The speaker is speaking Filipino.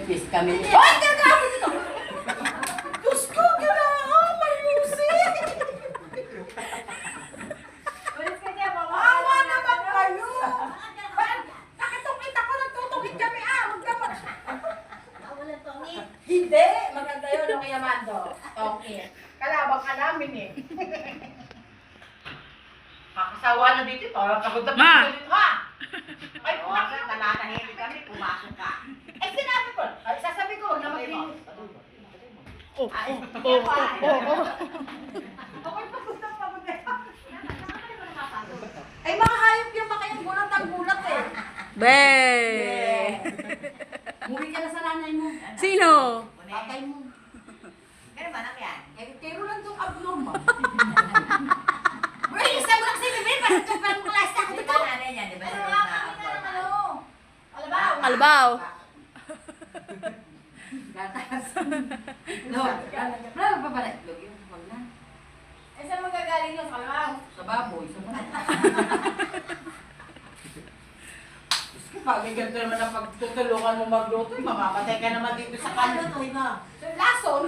nag-twist kami. Ay, kagawin ito! Diyos ko, kailangan mayusin! Ulit ka niya, mama. Awa naman kayo! Nakitungkit ako, nagtutungkit kami. Huwag ka pa. Walang tongit. Hindi! Maganda yun, no, kaya Mando. Okay. Kalabang ka namin eh. Kakasawa na dito, parang pagod na Ma! dito, ha? Ay, Bakit nananahimik kami, pumasok ka. ay, sinabi ko. Ay, sasabi ko, huwag na mag-inis. Oh, Ay, oh, oh, oh, oh. Ako'y pagod na pagod na. Ay, mga hayop yung makayang gulat ang gulat eh. Be! Umuwi ka na sa nanay mo. Sino? Tatay mo. Ganun ba nang yan? Eh, pero lang itong abnormal. Uy, isa mo lang si Bibin, parang itong parang klase ako Di dito. ba nanay niya? Di ba Ano sabi nga, na kami na ng abnormal? ano? Alabaw. Kalabaw. Gatas. Lord, bravo pa pala. Lord, yun, wag na. Eh, saan magagaling yun? Sa kalabaw? Sa baboy, sa mga. Pag ganito naman ang pagtutulungan mo magluto, mamamatay ka naman dito sa Ano kanya. lutuin mo? Lason!